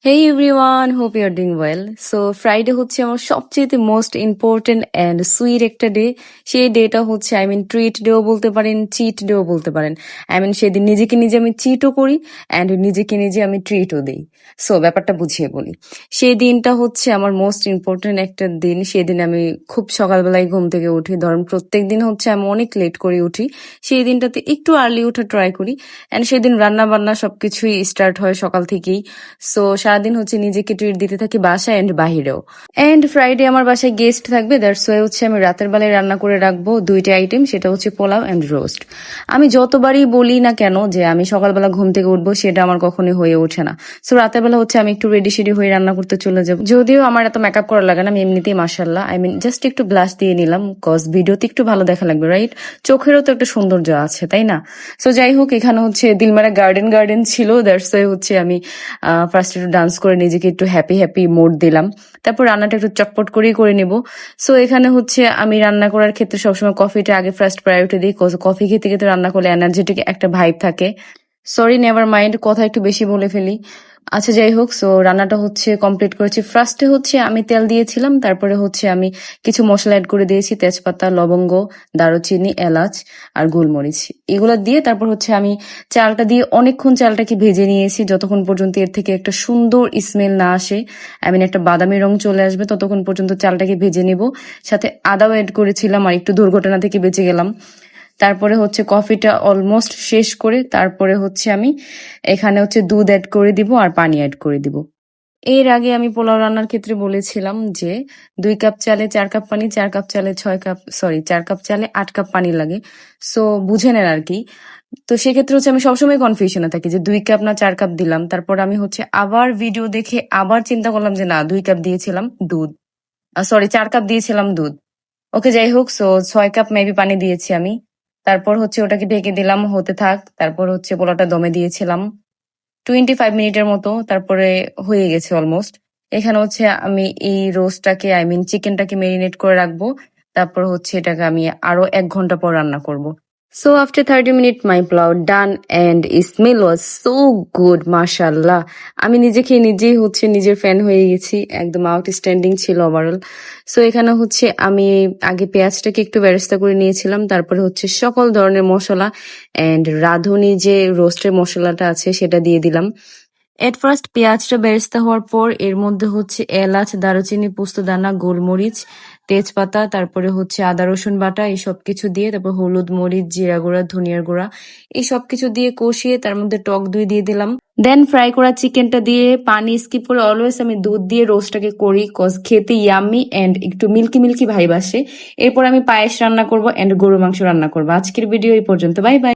Hey everyone, hope you're doing well. So Friday হচ্ছে আমার সবচেয়ে মোস্ট ইম্পর্টেন্ট এন্ড সুইট একটা ডে। সেই ডেটা হচ্ছে ট্রিট ডেও বলতে পারেন, চিট ডেও বলতে পারেন। সেদিন নিজেকে নিজে আমি চিটও করি এন্ড নিজেকে নিজে আমি ট্রিটও দিই। সো ব্যাপারটা বুঝিয়ে বলি। সেই দিনটা হচ্ছে আমার মোস্ট ইম্পর্টেন্ট একটা দিন। সেদিন আমি খুব সকালবেলায় ঘুম থেকে উঠি। ধরেন প্রত্যেক দিন হচ্ছে আমি অনেক লেট করে উঠি। সেই দিনটাতে একটু আর্লি উঠে ট্রাই করি এন্ড সেদিন রান্না বান্না সবকিছুই স্টার্ট হয় সকাল থেকেই। সো সারাদিন হচ্ছে নিজেকে ট্রিট দিতে থাকি বাসায় এন্ড বাহিরেও। এন্ড ফ্রাইডে আমার বাসায় গেস্ট থাকবে, দ্যাটস ওয়াই হচ্ছে আমি রাতের বেলায় রান্না করে রাখবো দুইটা আইটেম, সেটা হচ্ছে পোলাও এন্ড রোস্ট। আমি যতবারই বলি না কেন যে আমি সকালবেলা ঘুম থেকে উঠবো, সেটা আমার কখনোই হয়ে ওঠে না। সো রাতের বেলা হচ্ছে আমি একটু রেডি শেডি হয়ে রান্না করতে চলে যাবো। যদিও আমার এত মেকআপ করা লাগে না, আমি এমনিতেই মাশাল্লাহ জাস্ট একটু ব্লাশ দিয়ে নিলাম, কজ ভিডিওতে একটু ভালো দেখা লাগবে, রাইট? চোখেরও তো একটা সৌন্দর্য আছে, তাই না? সো যাই হোক, এখানে হচ্ছে দিলমারা গার্ডেন গার্ডেন ছিল, দ্যাটস ওয়াই হচ্ছে আমি ফার্স্ট একটু ডান্স করে নিজেকে একটু হ্যাপি হ্যাপি মোড দিলাম। তারপর রান্নাটা একটু চটপট করেই করে নিব। সো এখানে হচ্ছে আমি রান্না করার ক্ষেত্রে সবসময় কফিটা আগে ফার্স্ট প্রায়োরিটি দিই, কফি খেতে খেতে রান্না করলে এনার্জেটিক একটা ভাইব থাকে। সরি, নেভার মাইন্ড, কথা একটু বেশি বলে ফেলি। আচ্ছা যাই হোক, সো রান্নাটা হচ্ছে কমপ্লিট করেছি। ফার্স্টে হচ্ছে আমি তেল দিয়েছিলাম, তারপরে হচ্ছে আমি কিছু মশলা অ্যাড করে দিয়েছি, তেজপাতা, লবঙ্গ, দারুচিনি, এলাচ আর গোলমরিচ। এগুলো দিয়ে তারপর হচ্ছে আমি চালটা দিয়ে অনেকক্ষণ চালটাকে ভেজে নিয়েছি, যতক্ষণ পর্যন্ত এর থেকে একটা সুন্দর স্মেল না আসে, একটা বাদামি রং চলে আসবে, ততক্ষণ পর্যন্ত চালটাকে ভেজে নিব। সাথে আদাও অ্যাড করেছিলাম আর একটু দুর্ঘটনা থেকে বেঁচে গেলাম। তারপরে হচ্ছে কফিটা অলমোস্ট শেষ করে তারপরে হচ্ছে আমি এখানে হচ্ছে দুধ অ্যাড করে দিব আর পানি অ্যাড করে দিব। এর আগে আমি পোলাও রান্নার ক্ষেত্রে বলেছিলাম যে 2 কাপ চালে 4 কাপ পানি, 4 কাপ চালে 6 কাপ, সরি 4 কাপ চালে 8 কাপ পানি লাগে। সো বুঝে নেন আর কি। তো সেক্ষেত্রে হচ্ছে আমি সবসময় কনফিউশনে থাকি যে 2 কাপ না 4 কাপ দিলাম। তারপর আমি হচ্ছে আবার ভিডিও দেখে আবার চিন্তা করলাম যে না, 2 কাপ দিয়েছিলাম দুধ, সরি 4 কাপ দিয়েছিলাম দুধ। ওকে যাই হোক, সো 6 কাপ মেবি পানি দিয়েছি আমি। তারপর হচ্ছে ওটাকে ঢেকে দিলাম হতে থাক। তারপর হচ্ছে পোলাওটা দমে দিয়েছিলাম 25 মিনিটের মতো, তারপরে হয়ে গেছে অলমোস্ট। এখানে হচ্ছে আমি এই রোস্টটাকে চিকেনটাকে মেরিনেট করে রাখবো। তারপর হচ্ছে এটাকে আমি আরো 1 ঘন্টা পর রান্না করব। So after 30 minute my pulao done and smell was so good, মাশাল্লাহ। আমি নিজেকে নিজেই হচ্ছে নিজের ফ্যান হয়ে গেছি, একদম আউটস্ট্যান্ডিং ছিল ওভারঅল। সো এখানে হচ্ছে আমি আগে পেঁয়াজটাকে একটু বেরেস্তা করে নিয়েছিলাম, তারপরে হচ্ছে সকল ধরনের মশলা এন্ড রাঁধুনি যে রোস্টের মশলাটা আছে সেটা দিয়ে দিলাম। এট ফার্স্ট পেঁয়াজটা বেরেস্তা হওয়ার পর এর মধ্যে হচ্ছে এলাচ, দারুচিনি, পোস্তদানা, গোলমরিচ, তেজপাতা, তারপরে হচ্ছে আদা রসুন বাটা, এই সবকিছু দিয়ে তারপর হলুদ, মরিচ, জিরা গুঁড়া, ধনিয়ার গুঁড়া, এই সবকিছু দিয়ে কষিয়ে তার মধ্যে টক দই দিয়ে দিলাম। দেন ফ্রাই করা চিকেনটা দিয়ে পানি স্কিপ করে অলওয়েজ আমি দুধ দিয়ে রোস্টটাকে করি, কজ খেতে ইয়াম্মি এন্ড একটু মিল্কি মিল্কি ভাইব আসে। এরপর আমি পায়েস রান্না করবো এন্ড গরু মাংস রান্না করবো। আজকের ভিডিও এই পর্যন্ত, বাই বাই।